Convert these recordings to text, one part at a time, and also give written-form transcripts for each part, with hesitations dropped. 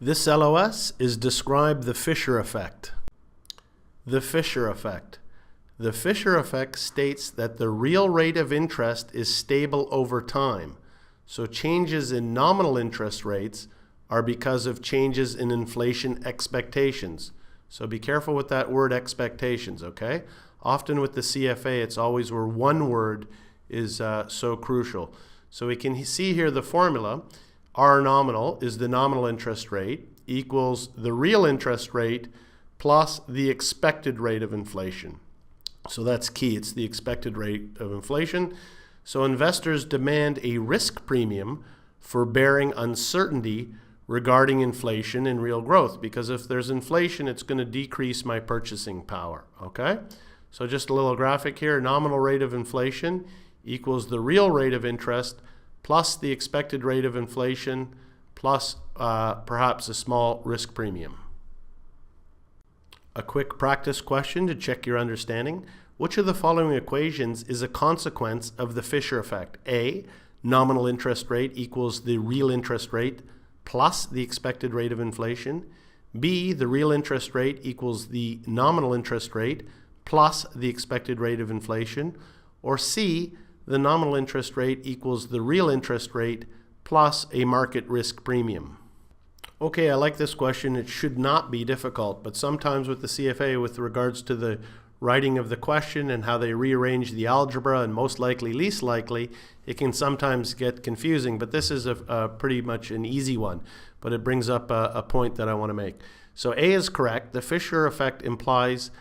This LOS is describe the Fisher effect. The Fisher effect. The Fisher effect states that the real rate of interest is stable over time. So changes in nominal interest rates are because of changes in inflation expectations. So be careful with that word expectations, okay? Often with the CFA, it's always where one word is so crucial. So we can see here the formula. R nominal is the nominal interest rate equals the real interest rate plus the expected rate of inflation. So that's key. It's the expected rate of inflation. So investors demand a risk premium for bearing uncertainty regarding inflation and real growth, because if there's inflation, it's going to decrease my purchasing power, okay? So just a little graphic here. Nominal rate of inflation equals the real rate of interest plus the expected rate of inflation plus perhaps a small risk premium. A quick practice question to check your understanding. Which of the following equations is a consequence of the Fisher effect? A, nominal interest rate equals the real interest rate plus the expected rate of inflation. B, the real interest rate equals the nominal interest rate plus the expected rate of inflation. Or C, the nominal interest rate equals the real interest rate plus a market risk premium. Okay, I like this question. It should not be difficult, but sometimes with the CFA, with regards to the writing of the question and how they rearrange the algebra and most likely, least likely, it can sometimes get confusing, but this is a pretty much an easy one, but it brings up a point that I want to make. So A is correct. The Fisher effect implies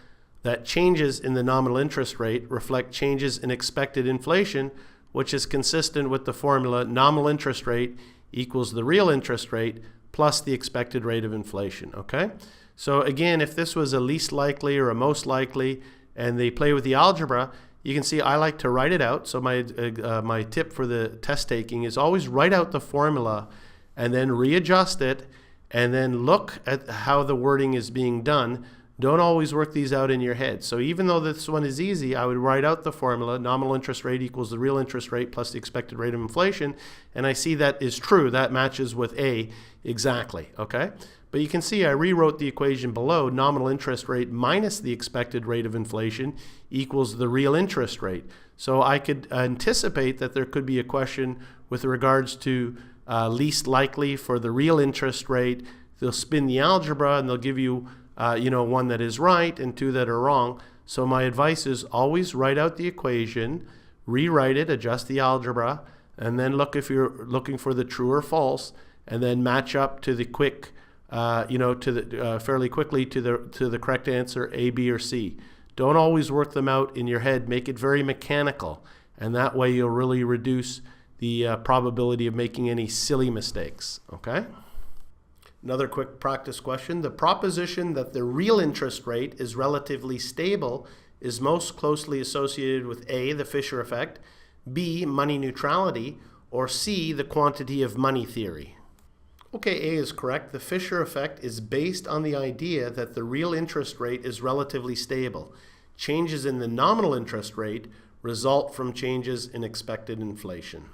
that changes in the nominal interest rate reflect changes in expected inflation, which is consistent with the formula nominal interest rate equals the real interest rate plus the expected rate of inflation, okay? So again, if this was a least likely or a most likely and they play with the algebra, you can see I like to write it out. So my tip for the test taking is always write out the formula and then readjust it and then look at how the wording is being done. Don't always work these out in your head. So even though this one is easy, I would write out the formula, nominal interest rate equals the real interest rate plus the expected rate of inflation, and I see that is true. That matches with A exactly, okay? But you can see I rewrote the equation below. Nominal interest rate minus the expected rate of inflation equals the real interest rate. So I could anticipate that there could be a question with regards to least likely for the real interest rate. They'll spin the algebra and they'll give you one that is right and two that are wrong. So my advice is always write out the equation, rewrite it, adjust the algebra, and then look if you're looking for the true or false, and then match up to the quick, fairly quickly to the correct answer, A, B, or C. Don't always work them out in your head. Make it very mechanical, and that way you'll really reduce the probability of making any silly mistakes, okay? Another quick practice question. The proposition that the real interest rate is relatively stable is most closely associated with A, the Fisher effect, B, money neutrality, or C, the quantity of money theory. Okay, A is correct. The Fisher effect is based on the idea that the real interest rate is relatively stable. Changes in the nominal interest rate result from changes in expected inflation.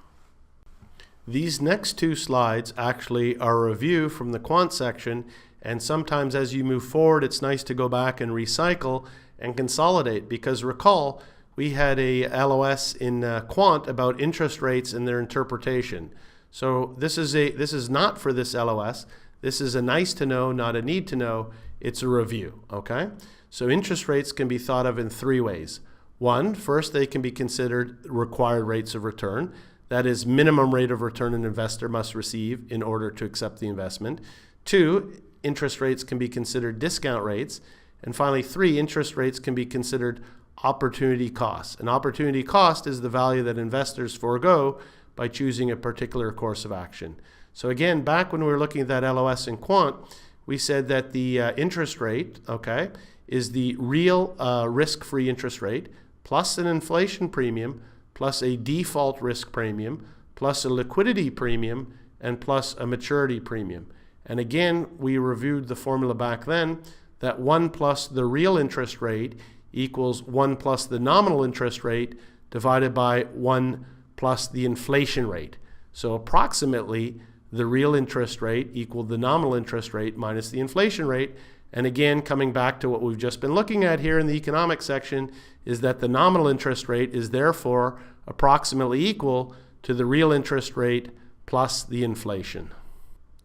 These next two slides actually are a review from the quant section, and sometimes as you move forward, it's nice to go back and recycle and consolidate, because recall, we had a LOS in quant about interest rates and their interpretation. So this is not for this LOS. This is a nice to know, not a need to know. It's a review, okay? So interest rates can be thought of in three ways. One, first, they can be considered required rates of return. That is, minimum rate of return an investor must receive in order to accept the investment. Two, interest rates can be considered discount rates. And finally, three, interest rates can be considered opportunity costs. An opportunity cost is the value that investors forego by choosing a particular course of action. So again, back when we were looking at that LOS in quant, we said that the interest rate, okay, is the real risk-free interest rate plus an inflation premium plus a default risk premium, plus a liquidity premium, and plus a maturity premium. And again, we reviewed the formula back then that 1 plus the real interest rate equals 1 plus the nominal interest rate divided by 1 plus the inflation rate. So approximately the real interest rate equaled the nominal interest rate minus the inflation rate. And again, coming back to what we've just been looking at here in the economics section, is that the nominal interest rate is therefore approximately equal to the real interest rate plus the inflation.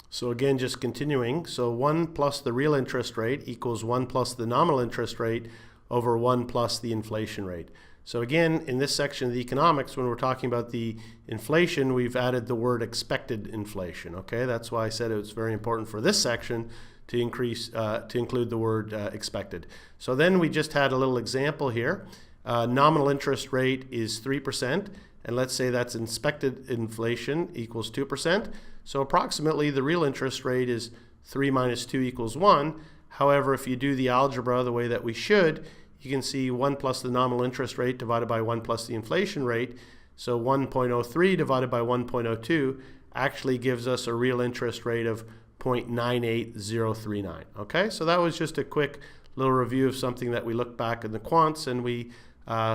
So again, just continuing, so 1 plus the real interest rate equals 1 plus the nominal interest rate over 1 plus the inflation rate. So again, in this section of the economics, when we're talking about the inflation, we've added the word expected inflation. Okay, that's why I said it was very important for this section to include the word expected. So then we just had a little example here. Nominal interest rate is 3%, and let's say that's expected inflation equals 2%. So approximately the real interest rate is 3 minus 2 equals 1. However, if you do the algebra the way that we should, you can see 1 plus the nominal interest rate divided by 1 plus the inflation rate. So 1.03 divided by 1.02 actually gives us a real interest rate of 0.98039. Okay, so that was just a quick little review of something that we looked back in the quants, and we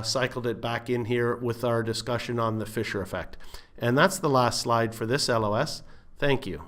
cycled it back in here with our discussion on the Fisher effect. And that's the last slide for this LOS. Thank you.